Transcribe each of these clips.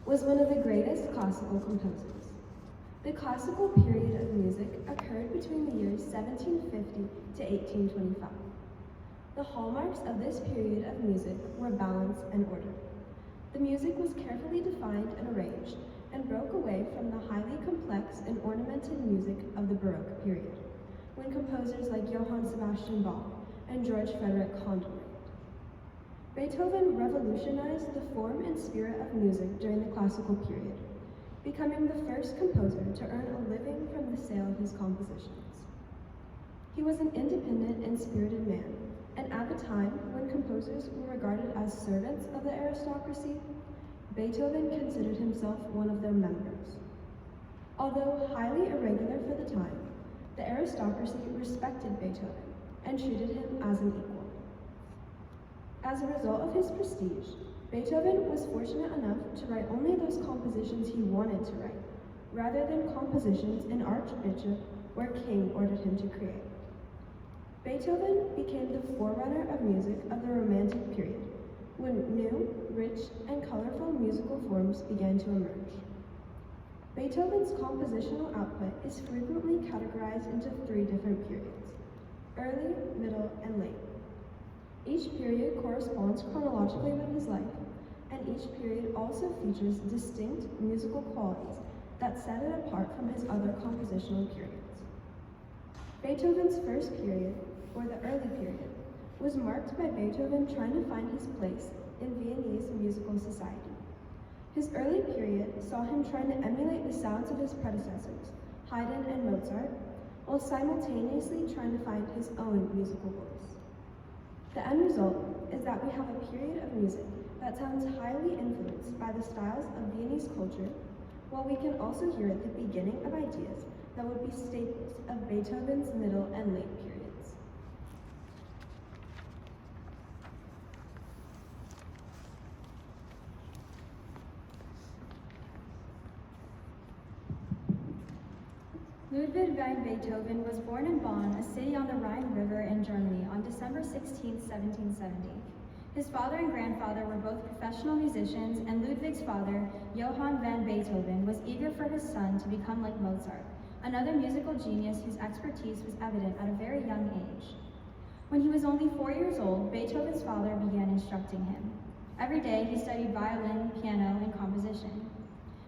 was one of the greatest classical composers. The classical period of music occurred between the years 1750 to 1825. The hallmarks of this period of music were balance and order. The music was carefully defined and arranged, and broke away from the highly complex and ornamented music of the Baroque period, when composers like Johann Sebastian Bach and George Frederick Handel reigned. Beethoven revolutionized the form and spirit of music during the classical period, becoming the first composer to earn a living from the sale of his compositions. He was an independent and spirited man, and at the time when composers were regarded as servants of the aristocracy, Beethoven considered himself one of their members. Although highly irregular for the time, the aristocracy respected Beethoven and treated him as an equal. As a result of his prestige, Beethoven was fortunate enough to write only those compositions he wanted to write, rather than compositions an archbishop or king ordered him to create. Beethoven became the forerunner of music of the Romantic period, when new, rich, and colorful musical forms began to emerge. Beethoven's compositional output is frequently categorized into 3 different periods: early, middle, and late. Each period corresponds chronologically with his life, and each period also features distinct musical qualities that set it apart from his other compositional periods. Beethoven's first period, or the early period, was marked by Beethoven trying to find his place in Viennese musical society. His early period saw him trying to emulate the sounds of his predecessors, Haydn and Mozart, while simultaneously trying to find his own musical voice. The end result is that we have a period of music that sounds highly influenced by the styles of Viennese culture, while we can also hear the beginning of ideas that would be staples of Beethoven's middle and late periods. Ludwig van Beethoven was born in Bonn, a city on the Rhine River in Germany, on December 16, 1770. His father and grandfather were both professional musicians, and Ludwig's father, Johann van Beethoven, was eager for his son to become like Mozart, another musical genius whose expertise was evident at a very young age. When he was only 4 years old, Beethoven's father began instructing him. Every day he studied violin, piano, and composition.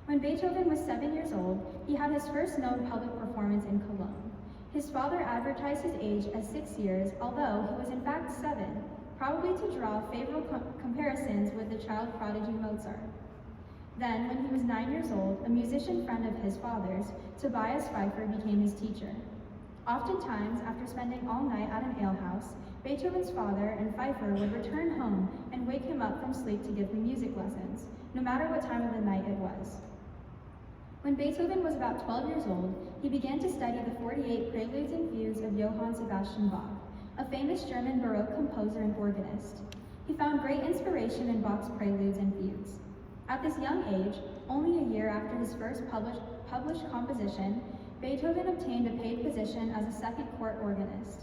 When Beethoven was 7 years old, he had his first known public performance in Cologne. His father advertised his age as 6 years, although he was in fact 7, probably to draw favorable comparisons with the child prodigy Mozart. Then, when he was 9 years old, a musician friend of his father's, Tobias Pfeiffer, became his teacher. Oftentimes, after spending all night at an alehouse, Beethoven's father and Pfeiffer would return home and wake him up from sleep to give him music lessons, no matter what time of the night it was. When Beethoven was about 12 years old, he began to study the 48 preludes and fugues of Johann Sebastian Bach, a famous German Baroque composer and organist. He found great inspiration in Bach's preludes and fugues. At this young age, only a year after his first published composition, Beethoven obtained a paid position as a second court organist.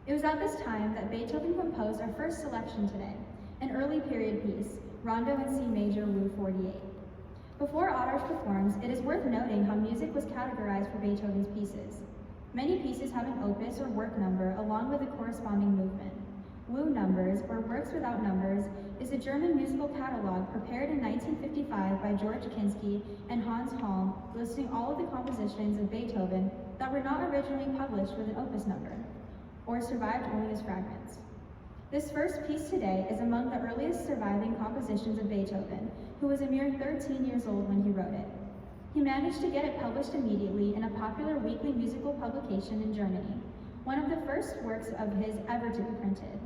It was at this time that Beethoven composed our first selection today, an early period piece, Rondo in C major, Wu 48. Before Otters performs, it is worth noting how music was categorized for Beethoven's pieces. Many pieces have an opus or work number along with a corresponding movement. Wu numbers, or works without numbers, is a German musical catalog prepared in 1955 by George Kinski and Hans Halm, listing all of the compositions of Beethoven that were not originally published with an opus number, or survived only as fragments. This first piece today is among the earliest surviving compositions of Beethoven, who was a mere 13 years old when he wrote it. He managed to get it published immediately in a popular weekly musical publication in Germany, one of the first works of his ever to be printed.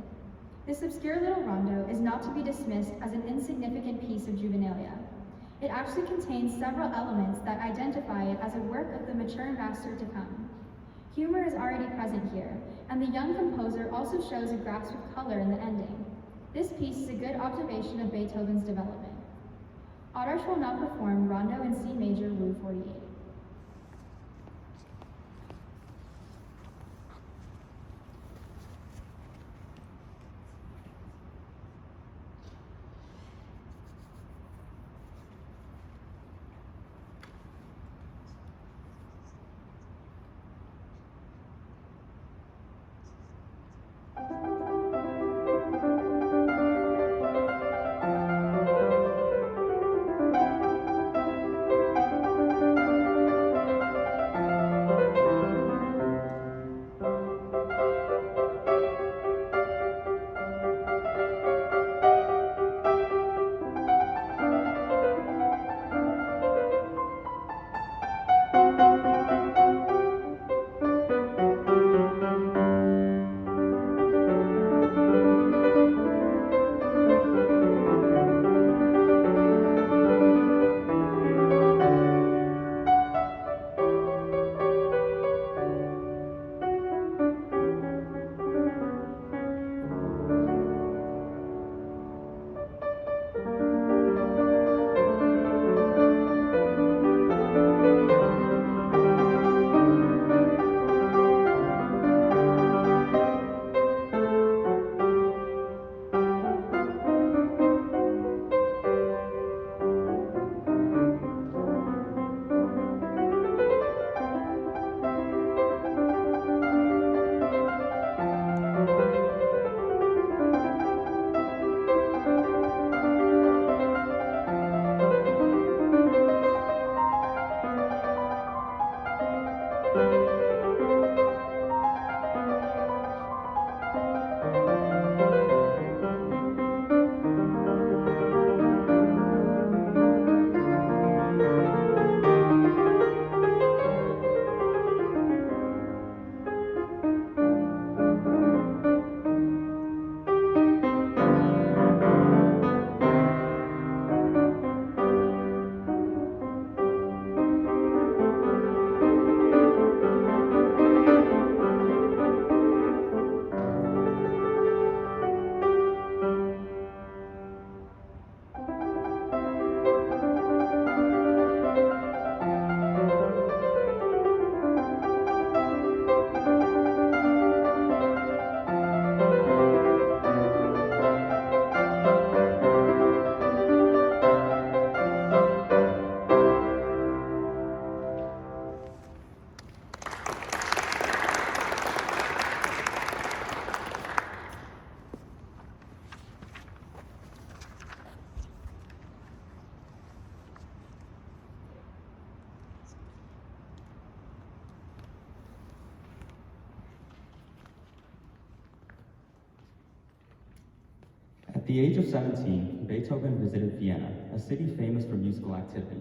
This obscure little rondo is not to be dismissed as an insignificant piece of juvenilia. It actually contains several elements that identify it as a work of the mature master to come. Humor is already present here, and the young composer also shows a grasp of color in the ending. This piece is a good observation of Beethoven's development. Otters will now perform Rondo in C major, Wu 48. the age of 17, Beethoven visited Vienna, a city famous for musical activity.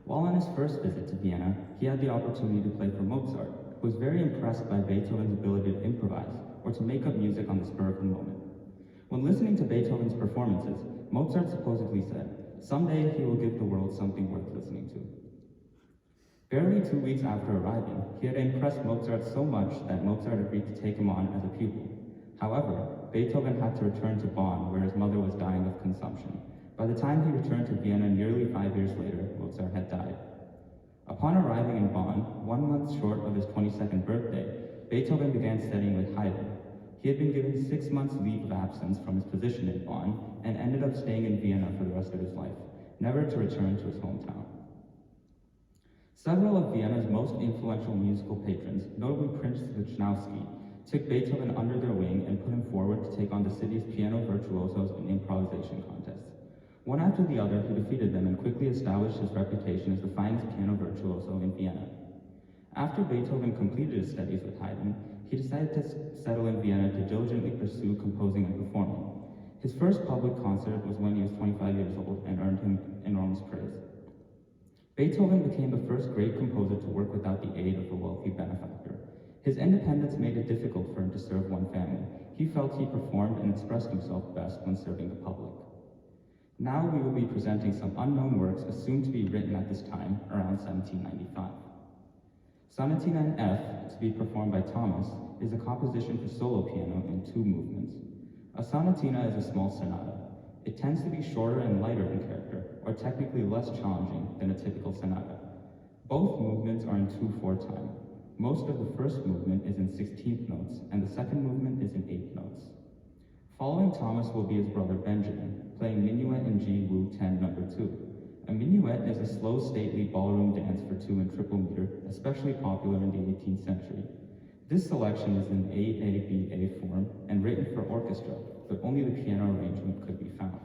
While on his first visit to Vienna, he had the opportunity to play for Mozart, who was very impressed by Beethoven's ability to improvise or to make up music on the spur of the moment. When listening to Beethoven's performances, Mozart supposedly said, "Someday he will give the world something worth listening to." Barely 2 weeks after arriving, he had impressed Mozart so much that Mozart agreed to take him on as a pupil. However, Beethoven had to return to Bonn, where his mother was dying of consumption. By the time he returned to Vienna nearly 5 years later, Mozart had died. Upon arriving in Bonn, 1 month short of his 22nd birthday, Beethoven began studying with Haydn. He had been given 6 months leave of absence from his position in Bonn and ended up staying in Vienna for the rest of his life, never to return to his hometown. Several of Vienna's most influential musical patrons, notably Prince Lichnowsky, took Beethoven under their wing and put him forward to take on the city's piano virtuosos in improvisation contests. One after the other, he defeated them and quickly established his reputation as the finest piano virtuoso in Vienna. After Beethoven completed his studies with Haydn, he decided to settle in Vienna to diligently pursue composing and performing. His first public concert was when he was 25 years old and earned him enormous praise. Beethoven became the first great composer to work without the aid of a wealthy benefactor. His independence made it difficult for him to serve one family. He felt he performed and expressed himself best when serving the public. Now we will be presenting some unknown works assumed to be written at this time, around 1795. Sonatina in F, to be performed by Thomas, is a composition for solo piano in 2 movements. A sonatina is a small sonata. It tends to be shorter and lighter in character, or technically less challenging than a typical sonata. Both movements are in 2/4 time. Most of the first movement is in 16th notes, and the second movement is in 8th notes. Following Thomas will be his brother Benjamin, playing Minuet in G Wu 10 No. 2. A minuet is a slow, stately ballroom dance for 2 in triple meter, especially popular in the 18th century. This selection is in AABA form and written for orchestra, but only the piano arrangement could be found.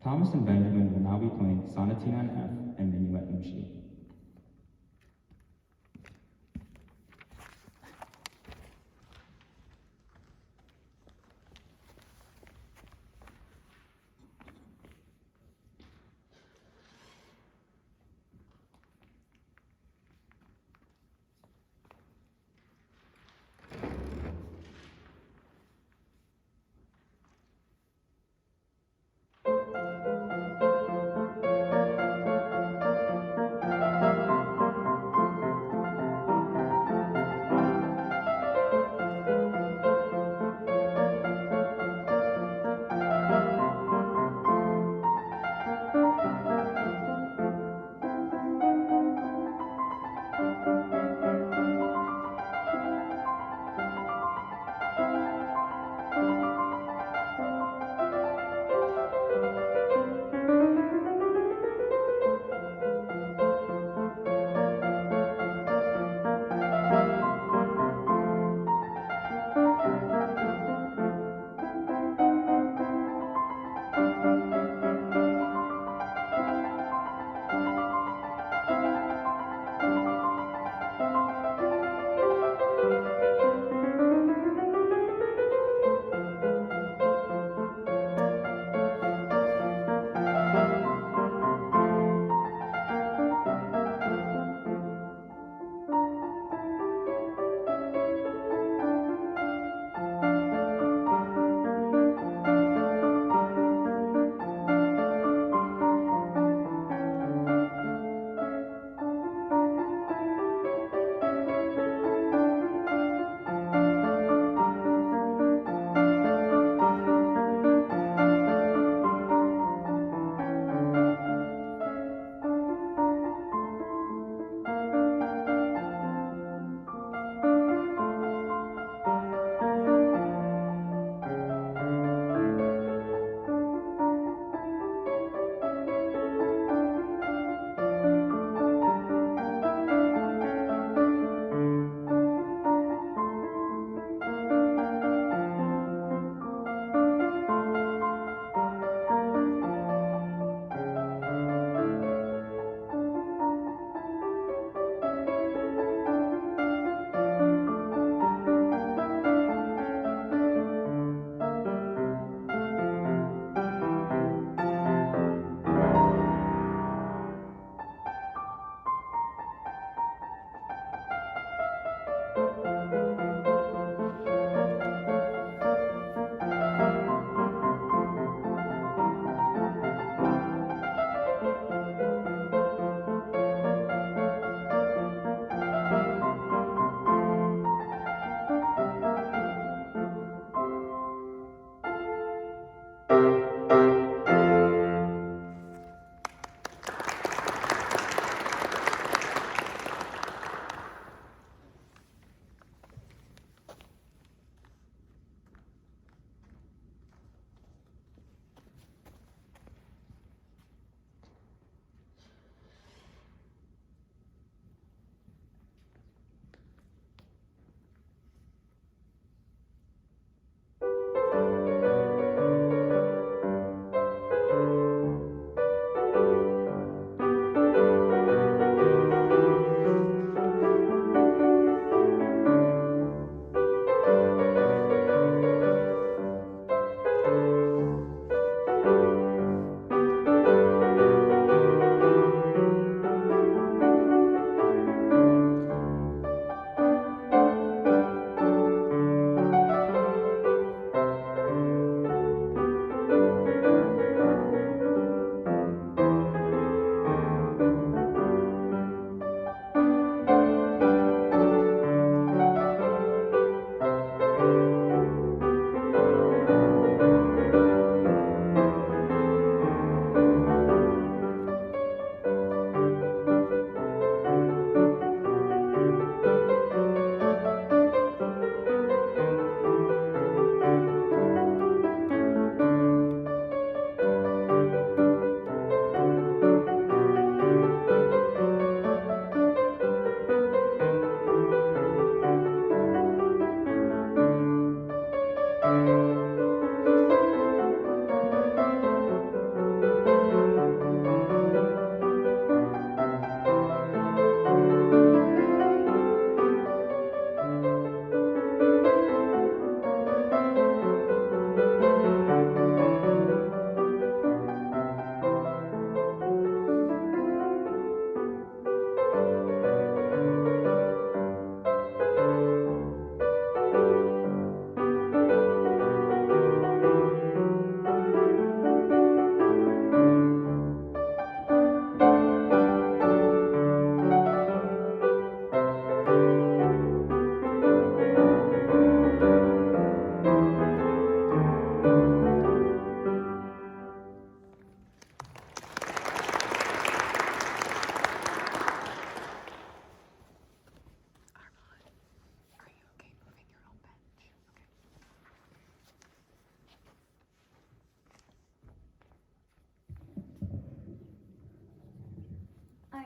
Thomas and Benjamin will now be playing Sonatina in F and Minuet in G.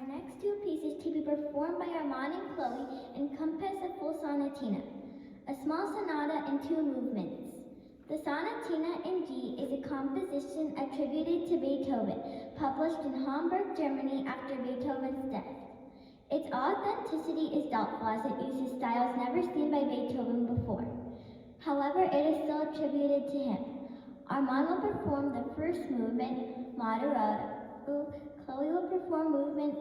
next two pieces to be performed by Armand and Chloe encompass a full sonatina, a small sonata in two movements. The Sonatina in G is a composition attributed to Beethoven, published in Hamburg, Germany after Beethoven's death. Its authenticity is doubtful as it uses styles never seen by Beethoven before. However, it is still attributed to him. Armand will perform the first movement, Moderato. Chloe will perform movement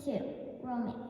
2, Romance.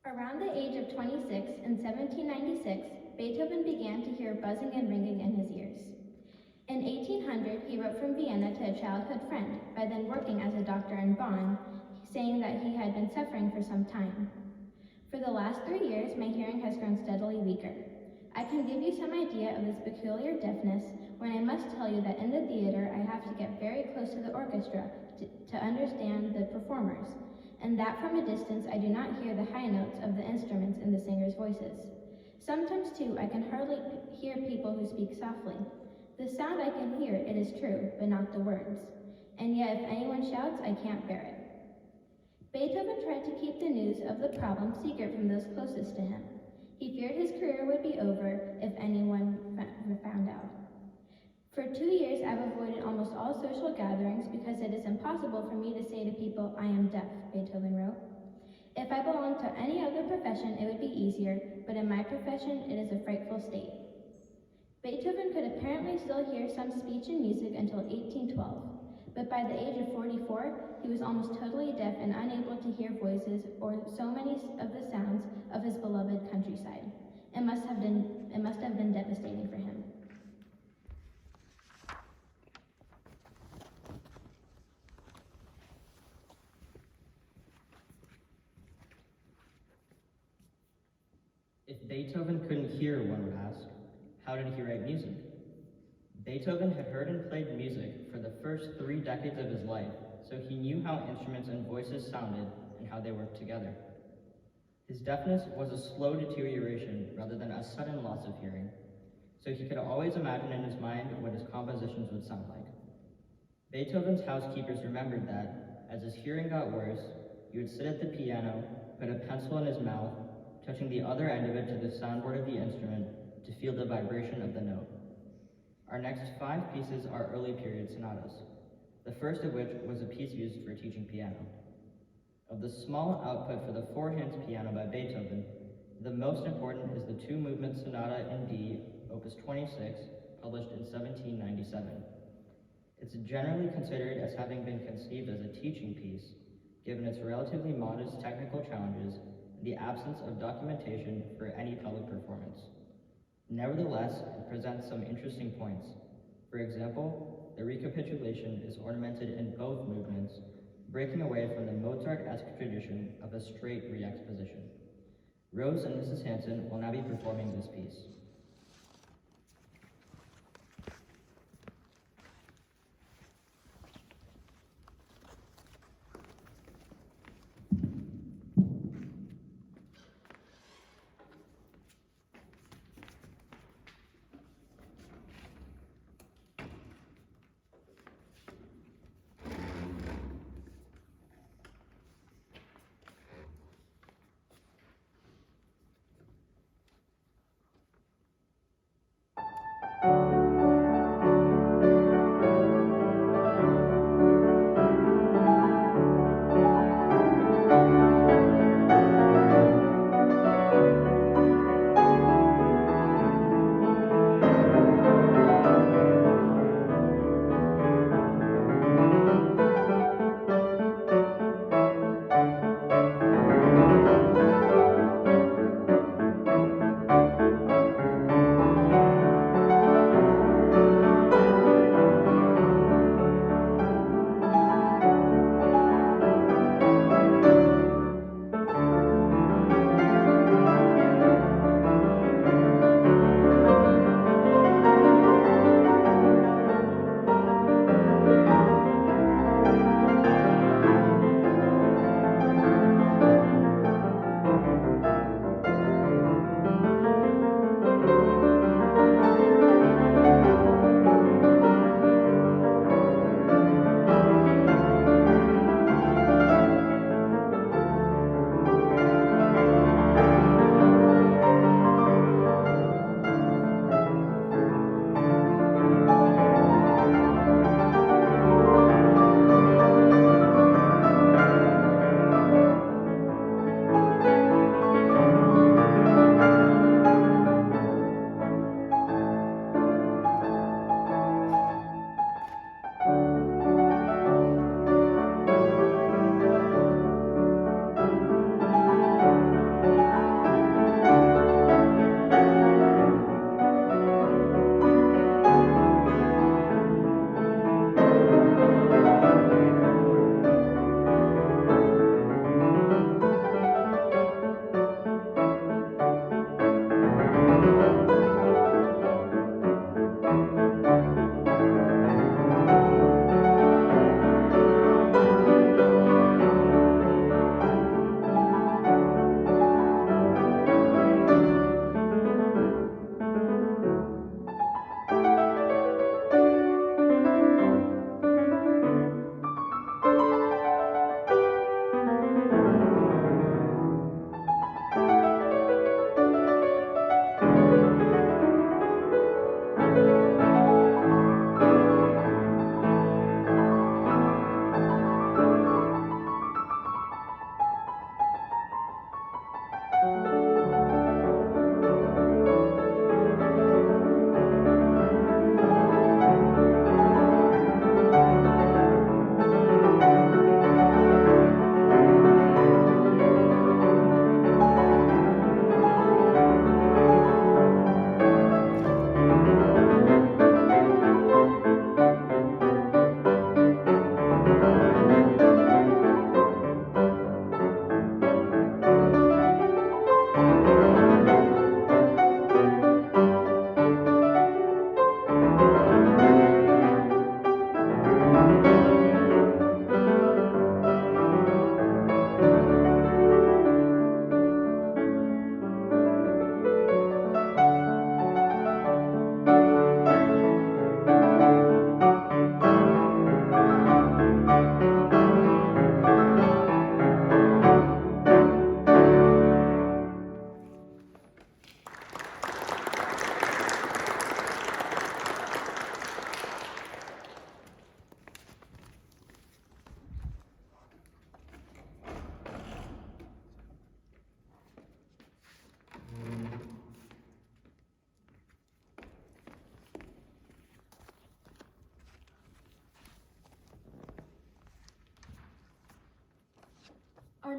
Around the age of 26 in 1796, Beethoven began to hear buzzing and ringing in his ears. In 1800, he wrote from Vienna to a childhood friend, by then working as a doctor in Bonn, saying that he had been suffering for some time. For the last 3 years, my hearing has grown steadily weaker. I can give you some idea of this peculiar deafness when I must tell you that in the theater I have to get very close to the orchestra to understand the performers, and that from a distance I do not hear the high notes of the instruments in the singers' voices. Sometimes too I can hardly hear people who speak softly. The sound I can hear, it is true, but not the words. And yet if anyone shouts, I can't bear it. Beethoven tried to keep the news of the problem secret from those closest to him. He feared his career would be over if anyone found out. For 2 years, I've avoided almost all social gatherings because it is impossible for me to say to people, I am deaf, Beethoven wrote. If I belonged to any other profession, it would be easier, but in my profession, it is a frightful state. Beethoven could apparently still hear some speech and music until 1812, but by the age of 44, he was almost totally deaf and unable to hear voices or so many of the sounds of his beloved countryside. It must have been devastating for him. If Beethoven couldn't hear, one would ask, how did he write music? Beethoven had heard and played music for the first 3 decades of his life, so he knew how instruments and voices sounded and how they worked together. His deafness was a slow deterioration rather than a sudden loss of hearing, so he could always imagine in his mind what his compositions would sound like. Beethoven's housekeepers remembered that, as his hearing got worse, he would sit at the piano, put a pencil in his mouth, touching the other end of it to the soundboard of the instrument to feel the vibration of the note. Our next 5 pieces are early period sonatas, the first of which was a piece used for teaching piano. Of the small output for the 4-hands piano by Beethoven, the most important is the 2-movement sonata in D, opus 26, published in 1797. It's generally considered as having been conceived as a teaching piece, given its relatively modest technical challenges and the absence of documentation for any public performance. Nevertheless, it presents some interesting points. For example, the recapitulation is ornamented in both movements, breaking away from the Mozart-esque tradition of a straight re-exposition. Rose and Mrs. Hanson will now be performing this piece.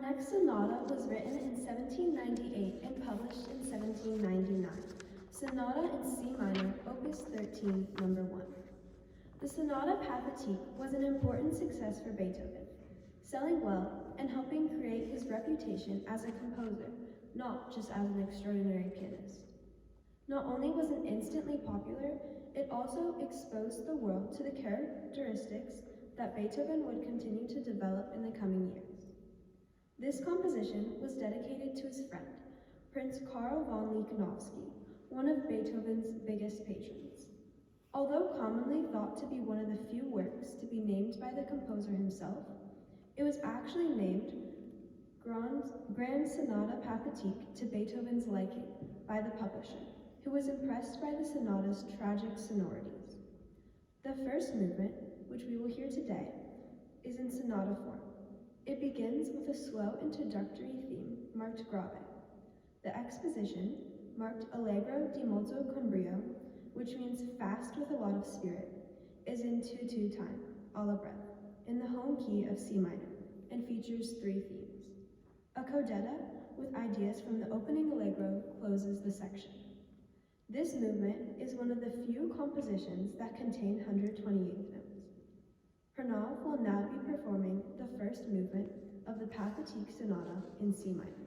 next sonata was written in 1798 and published in 1799. Sonata in C minor, Opus 13, number 1. The Sonata Pathétique was an important success for Beethoven, selling well and helping create his reputation as a composer, not just as an extraordinary pianist. Not only was it instantly popular, it also exposed the world to the characteristics that Beethoven would continue to develop in the coming years. This composition was dedicated to his friend, Prince Karl von Lichnowsky, one of Beethoven's biggest patrons. Although commonly thought to be one of the few works to be named by the composer himself, it was actually named Grand Sonata Pathétique to Beethoven's liking by the publisher, who was impressed by the sonata's tragic sonorities. The first movement, which we will hear today, is in sonata form. It begins with a slow introductory theme marked grave. The exposition, marked allegro di molto con brio, which means fast with a lot of spirit, is in 2/2 time, alla breath, in the home key of C minor, and features 3 themes. A codetta with ideas from the opening allegro closes the section. This movement is one of the few compositions that contain 128 notes. Pranav will now be performing the first movement of the Pathétique Sonata in C minor.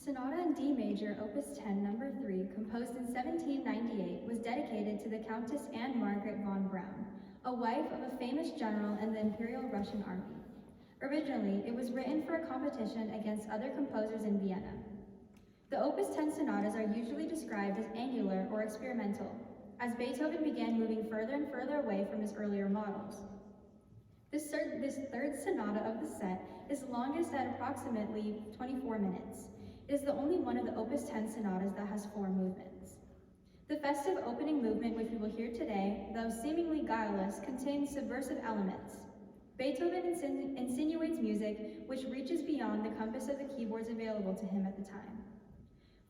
Sonata in D major, Opus 10, number 3, composed in 1798, was dedicated to the Countess Anne Margaret von Braun, a wife of a famous general in the Imperial Russian Army. Originally, it was written for a competition against other composers in Vienna. The Opus 10 sonatas are usually described as angular or experimental, as Beethoven began moving further and further away from his earlier models. This third sonata of the set is longest at approximately 24 minutes. It is the only one of the Opus 10 sonatas that has 4 movements. The festive opening movement, which we will hear today, though seemingly guileless, contains subversive elements. Beethoven insinuates music which reaches beyond the compass of the keyboards available to him at the time.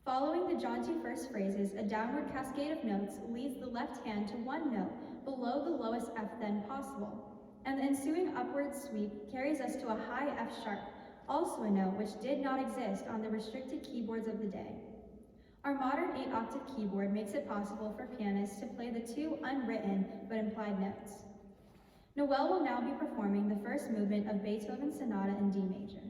Following the jaunty first phrases, a downward cascade of notes leads the left hand to one note below the lowest F then possible, and the ensuing upward sweep carries us to a high F sharp, also a note which did not exist on the restricted keyboards of the day. Our modern 8-octave keyboard makes it possible for pianists to play the 2 unwritten but implied notes. Noel will now be performing the first movement of Beethoven's Sonata in D major.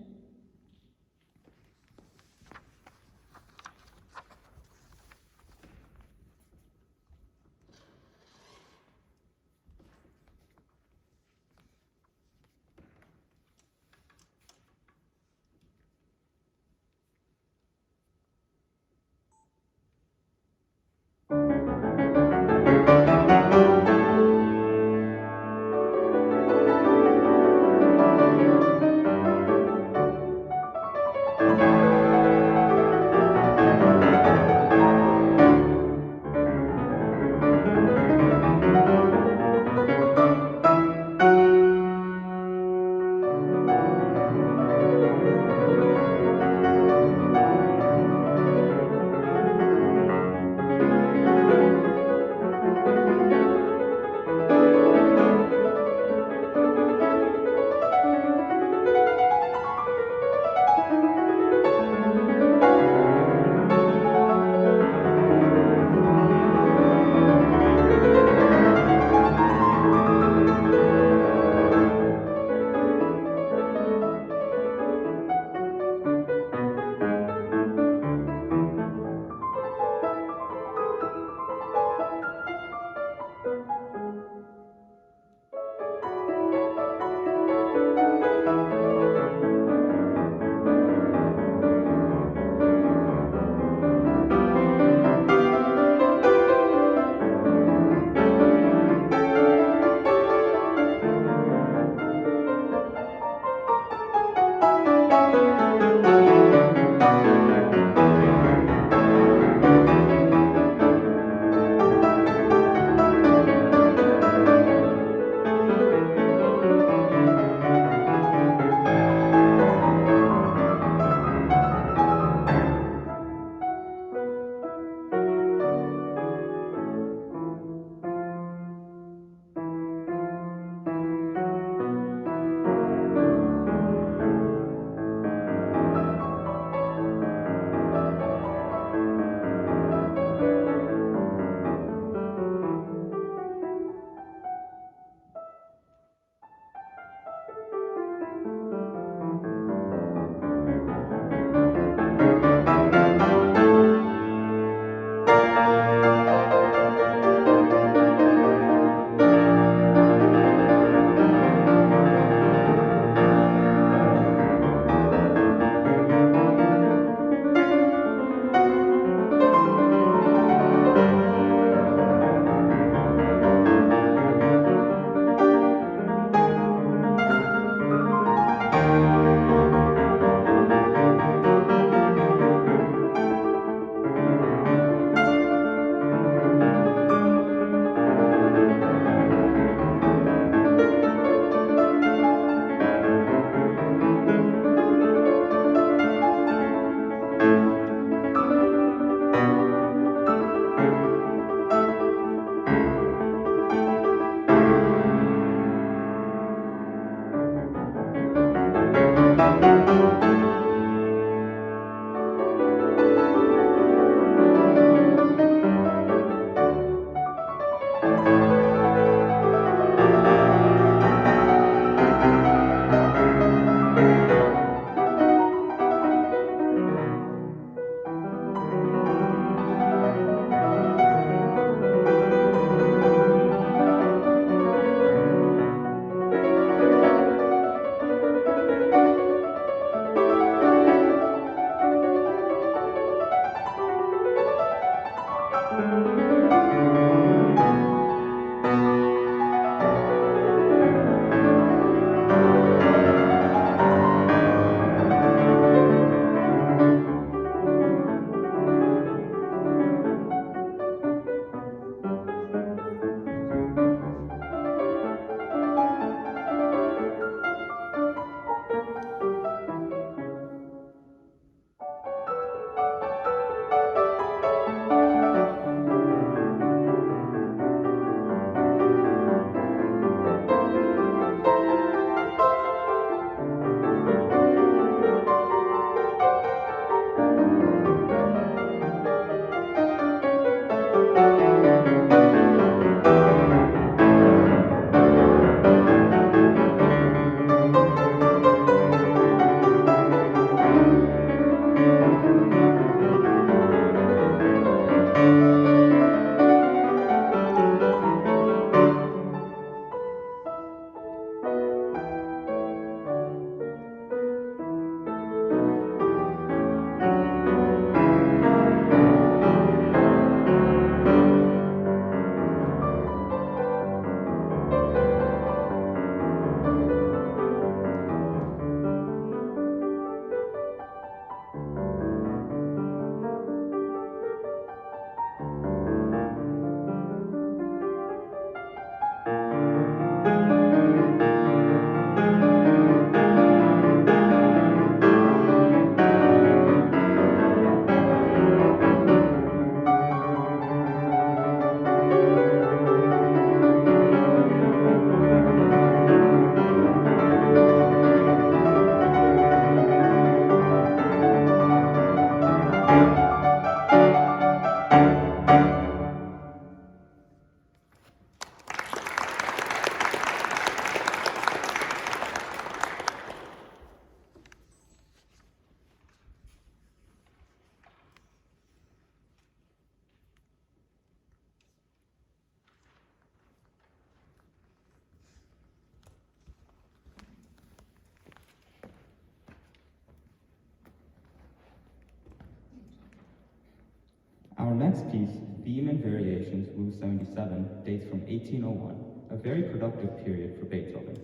next piece, Theme and Variations, Wu 77, dates from 1801, a very productive period for Beethoven.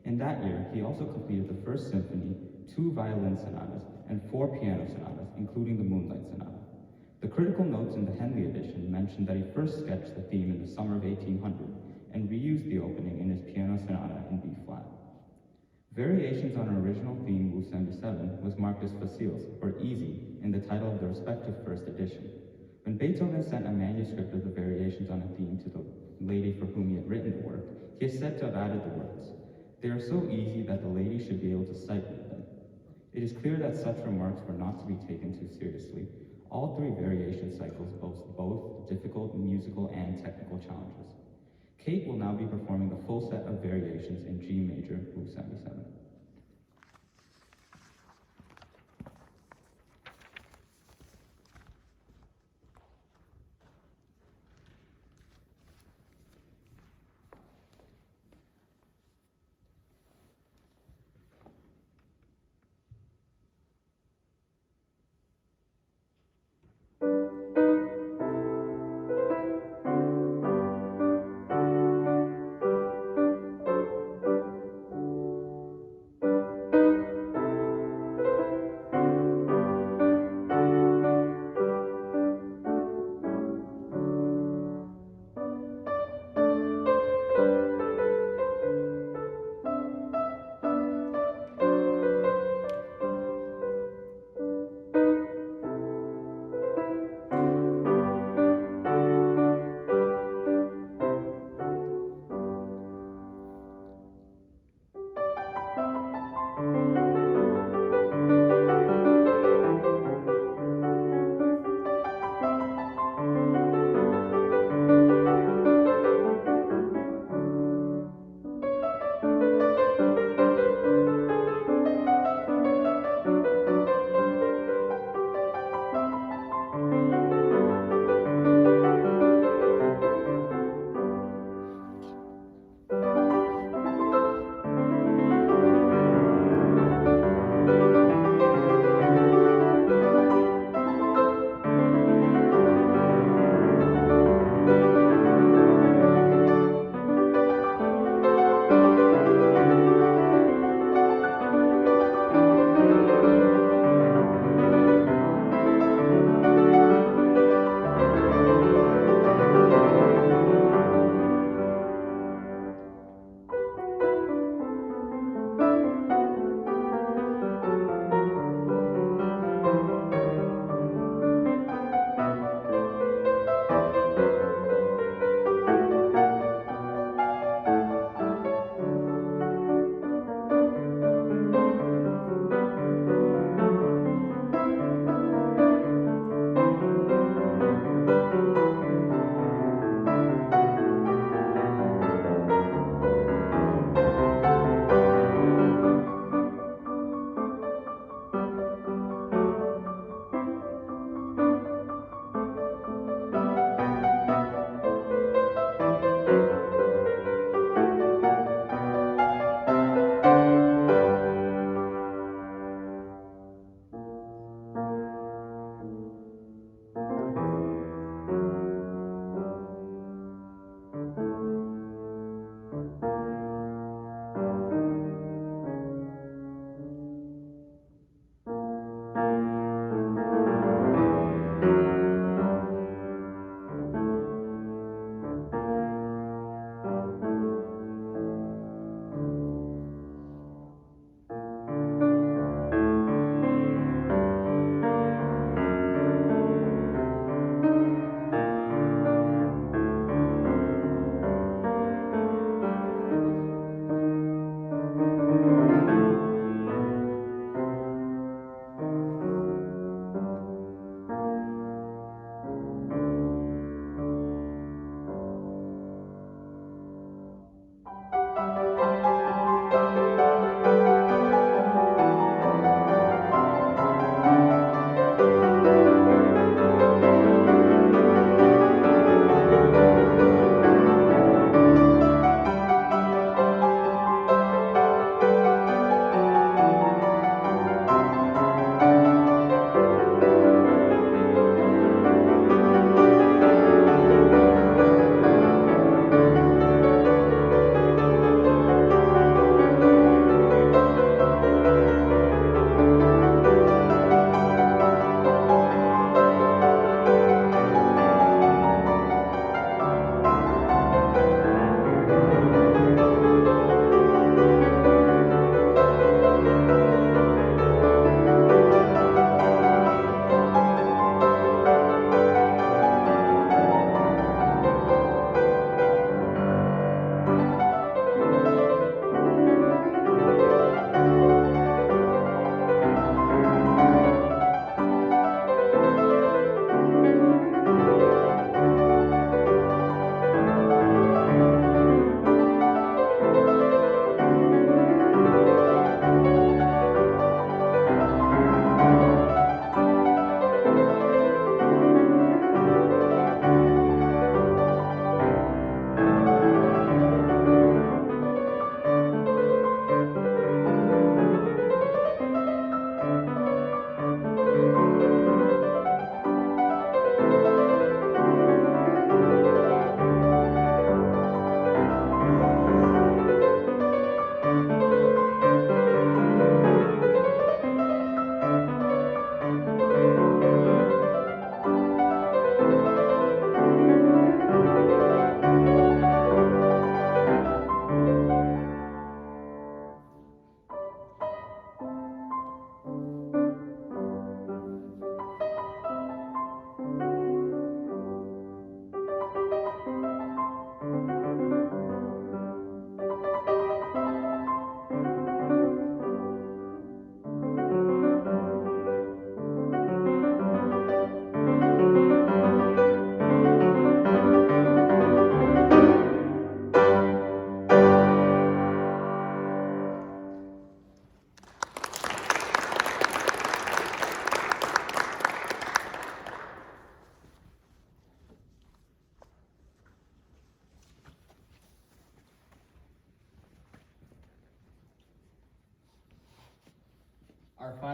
In that year, he also completed the First Symphony, 2 violin sonatas, and 4 piano sonatas, including the Moonlight Sonata. The critical notes in the Henley edition mention that he first sketched the theme in the summer of 1800 and reused the opening in his piano sonata in B-flat. Variations on an original theme, Wu 77, was marked as faciles, or easy, in the title of the respective first edition. When Beethoven sent a manuscript of the variations on a theme to the lady for whom he had written the work, he is said to have added the words, "They are so easy that the lady should be able to sight read them." It is clear that such remarks were not to be taken too seriously. All 3 variation cycles boast both difficult musical and technical challenges. Kate will now be performing the full set of variations in G major, Wu 77.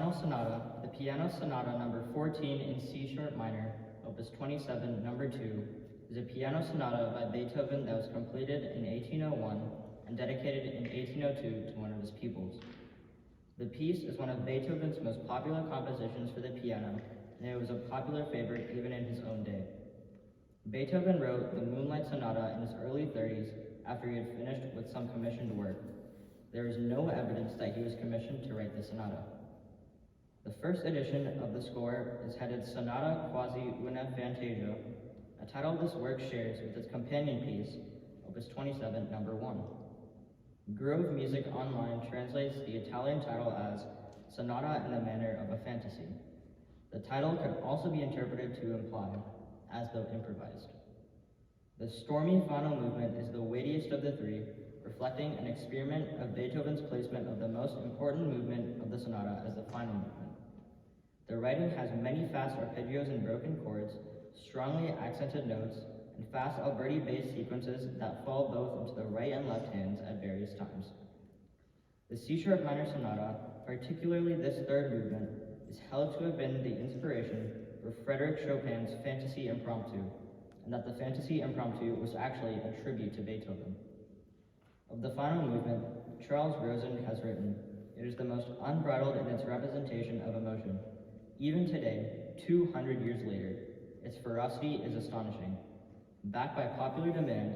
final sonata, the Piano Sonata number 14 in C sharp minor, opus 27, number 2, is a piano sonata by Beethoven that was completed in 1801 and dedicated in 1802 to one of his pupils. The piece is one of Beethoven's most popular compositions for the piano, and it was a popular favorite even in his own day. Beethoven wrote the Moonlight Sonata in his early 30s after he had finished with some commissioned work. There is no evidence that he was commissioned to write the sonata. The first edition of the score is headed Sonata Quasi Una Fantasia, a title this work shares with its companion piece, opus 27, number 1. Grove Music Online translates the Italian title as Sonata in the Manner of a Fantasy. The title could also be interpreted to imply, as though improvised. The stormy final movement is the weightiest of the three, reflecting an experiment of Beethoven's placement of the most important movement of the sonata as the final movement. The writing has many fast arpeggios and broken chords, strongly accented notes, and fast Alberti bass sequences that fall both into the right and left hands at various times. The C sharp minor sonata, particularly this third movement, is held to have been the inspiration for Frédéric Chopin's Fantasy Impromptu, and that the Fantasy Impromptu was actually a tribute to Beethoven. Of the final movement, Charles Rosen has written, "It is the most unbridled in its representation of emotion. Even today, 200 years later, its ferocity is astonishing. Backed by popular demand,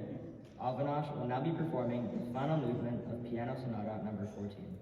Avinash will now be performing the final movement of Piano Sonata number 14.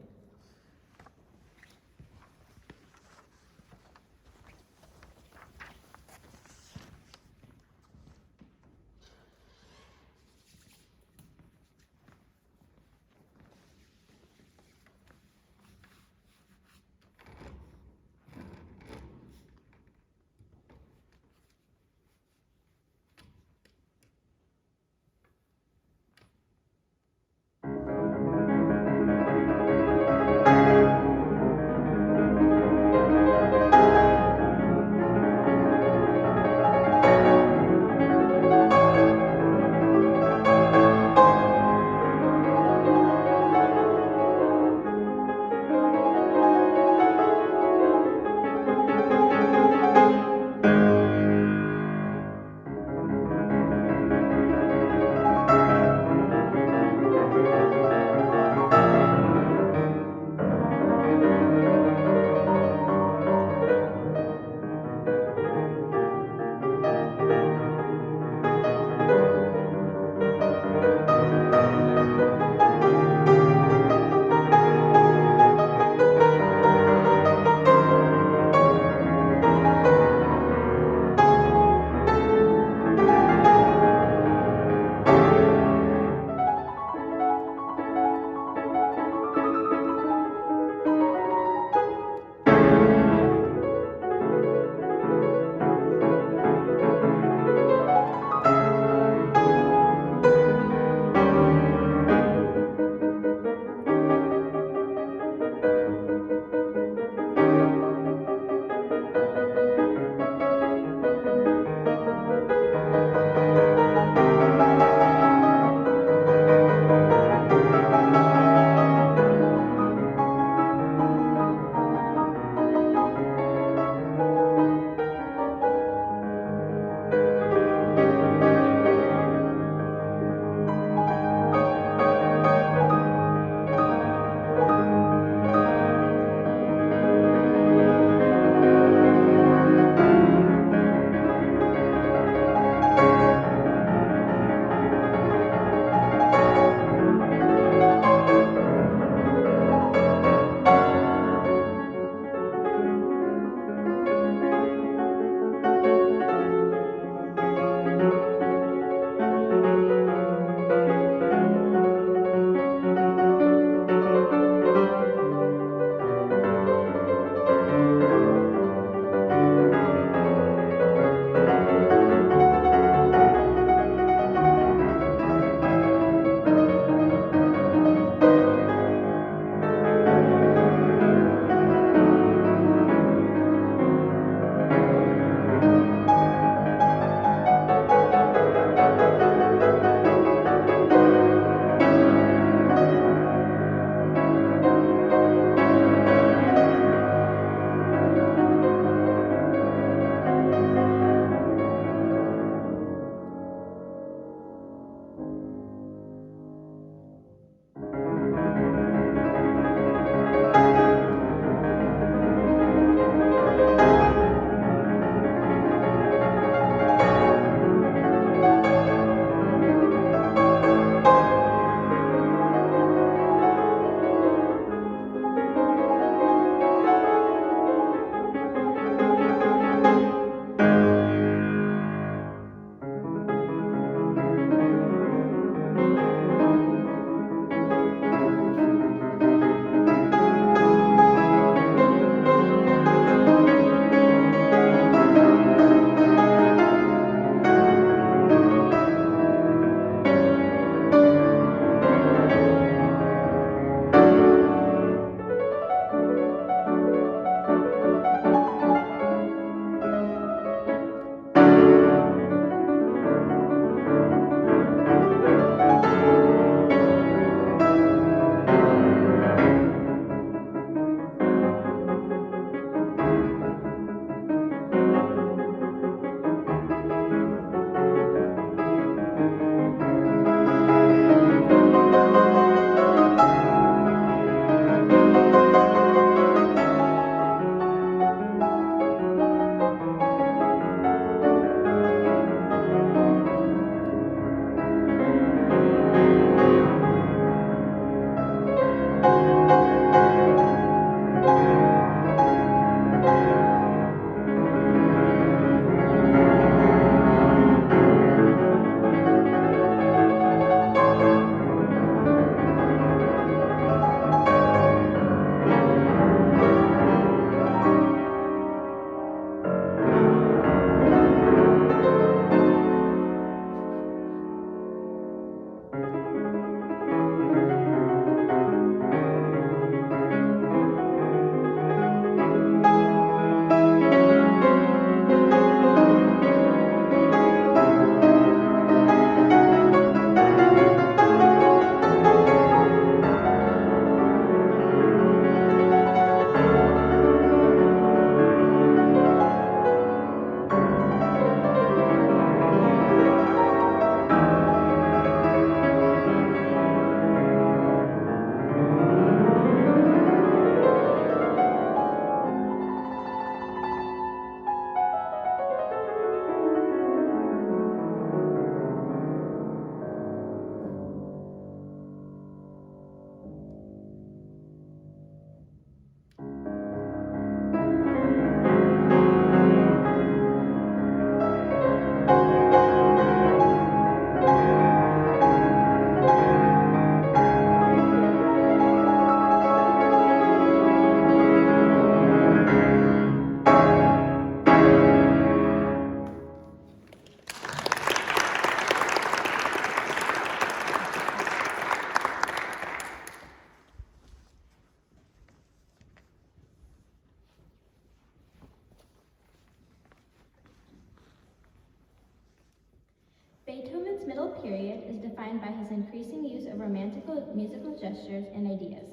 period is defined by his increasing use of romantical musical gestures and ideas.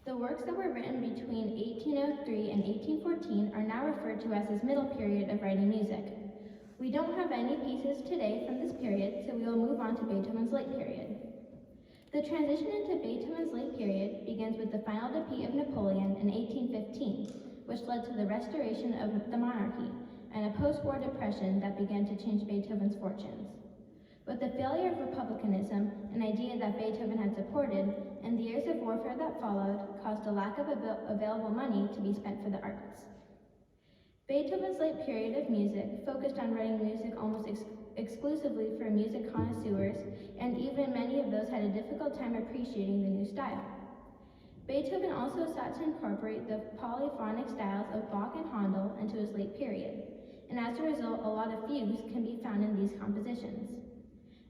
The works that were written between 1803 and 1814 are now referred to as his middle period of writing music. We don't have any pieces today from this period, so we will move on to Beethoven's late period. The transition into Beethoven's late period begins with the final defeat of Napoleon in 1815, which led to the restoration of the monarchy and a post-war depression that began to change Beethoven's fortunes. With the failure of republicanism, an idea that Beethoven had supported, and the years of warfare that followed caused a lack of available money to be spent for the arts. Beethoven's late period of music focused on writing music almost exclusively for music connoisseurs, and even many of those had a difficult time appreciating the new style. Beethoven also sought to incorporate the polyphonic styles of Bach and Handel into his late period, and as a result, a lot of fugues can be found in these compositions.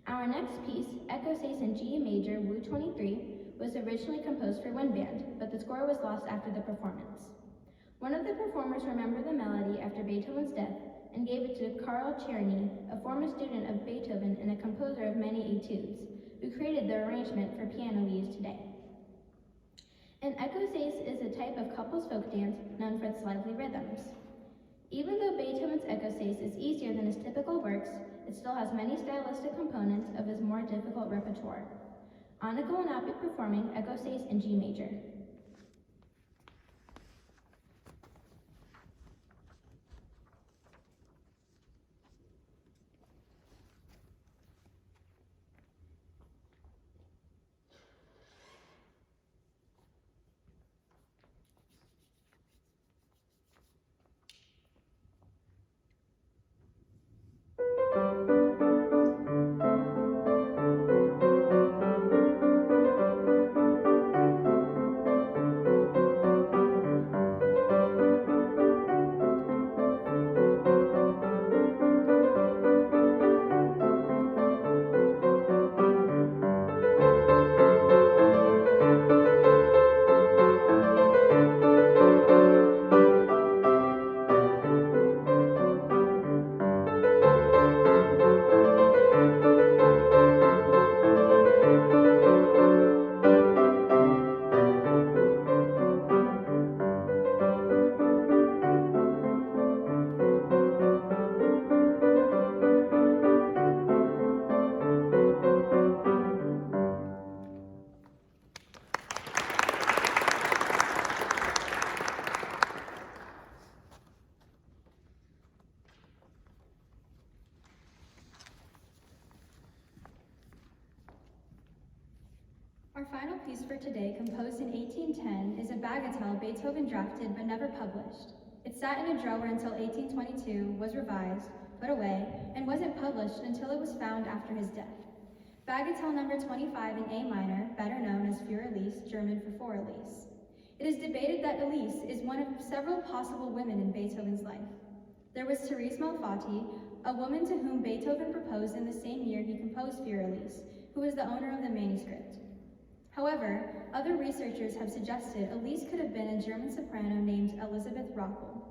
Our next piece, Echo Says in G Major, Wu 23, was originally composed for wind band, but the score was lost after the performance. One of the performers remembered the melody after Beethoven's death and gave it to Karl Czerny, a former student of Beethoven and a composer of many etudes, who created the arrangement for piano we use today. An echo says is a type of couples folk dance known for its lively rhythms. Even though Beethoven's echo says is easier than his typical works, it still has many stylistic components of his more difficult repertoire. Annika will now be performing Echo Says in G Major. Our final piece for today, composed in 1810, is a bagatelle Beethoven drafted but never published. It sat in a drawer until 1822, was revised, put away, and wasn't published until it was found after his death. Bagatelle number 25 in A minor, better known as Für Elise, German for Elise. It is debated that Elise is one of several possible women in Beethoven's life. There was Therese Malfatti, a woman to whom Beethoven proposed in the same year he composed Für Elise, who was the owner of the manuscript. However, other researchers have suggested Elise could have been a German soprano named Elisabeth Rockel.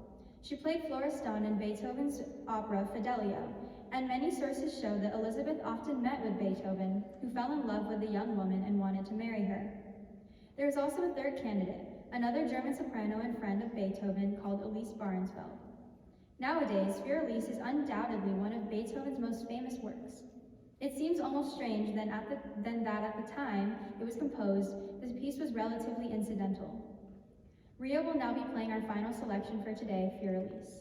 She played Florestan in Beethoven's opera Fidelio, and many sources show that Elizabeth often met with Beethoven, who fell in love with the young woman and wanted to marry her. There is also a third candidate, another German soprano and friend of Beethoven called Elise Barnsfeld. Nowadays, Für Elise is undoubtedly one of Beethoven's most famous works. It seems almost strange that at the time it was composed, this piece was relatively incidental. Ria will now be playing our final selection for today, Für Elise.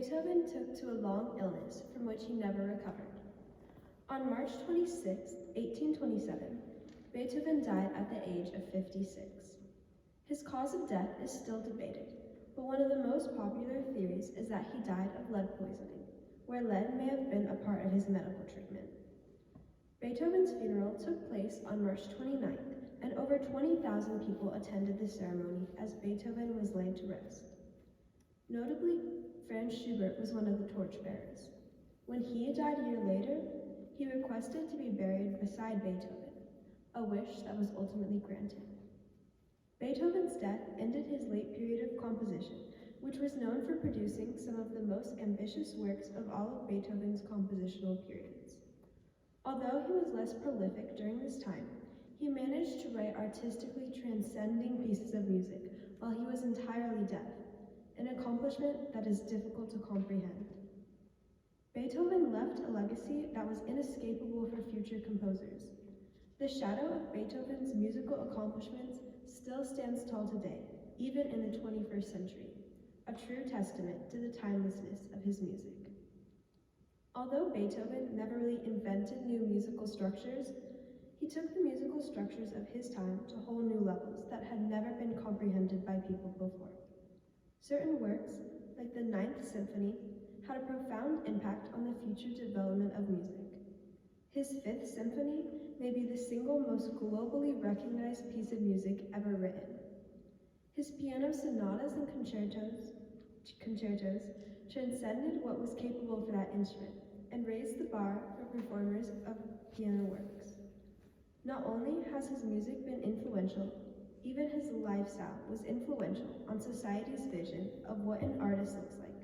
Beethoven took to a long illness from which he never recovered. On March 26, 1827, Beethoven died at the age of 56. His cause of death is still debated, but one of the most popular theories is that he died of lead poisoning, where lead may have been a part of his medical treatment. Beethoven's funeral took place on March 29th, and over 20,000 people attended the ceremony as Beethoven was laid to rest. Notably, Franz Schubert was one of the torchbearers. When he died a year later, he requested to be buried beside Beethoven, a wish that was ultimately granted. Beethoven's death ended his late period of composition, which was known for producing some of the most ambitious works of all of Beethoven's compositional periods. Although he was less prolific during this time, he managed to write artistically transcending pieces of music while he was entirely deaf, an accomplishment that is difficult to comprehend. Beethoven left a legacy that was inescapable for future composers. The shadow of Beethoven's musical accomplishments still stands tall today, even in the 21st century, a true testament to the timelessness of his music. Although Beethoven never really invented new musical structures, he took the musical structures of his time to whole new levels that had never been comprehended by people before. Certain works, like the Ninth Symphony, had a profound impact on the future development of music. His Fifth Symphony may be the single most globally recognized piece of music ever written. His piano sonatas and concertos transcended what was capable for that instrument and raised the bar for performers of piano works. Not only has his music been influential, even his lifestyle was influential on society's vision of what an artist looks like.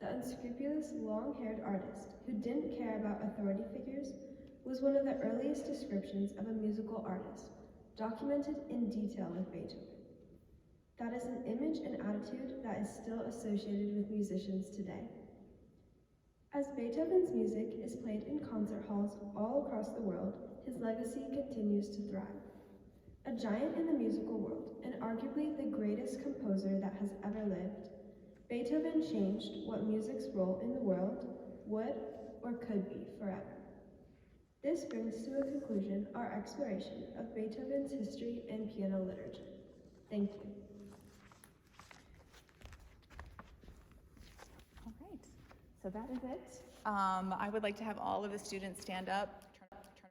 The unscrupulous, long-haired artist who didn't care about authority figures was one of the earliest descriptions of a musical artist, documented in detail with Beethoven. That is an image and attitude that is still associated with musicians today. As Beethoven's music is played in concert halls all across the world, his legacy continues to thrive. A giant in the musical world, and arguably the greatest composer that has ever lived, Beethoven changed what music's role in the world would or could be forever. This brings to a conclusion our exploration of Beethoven's history and piano literature. Thank you. All right, so that is it. I would like to have all of the students stand up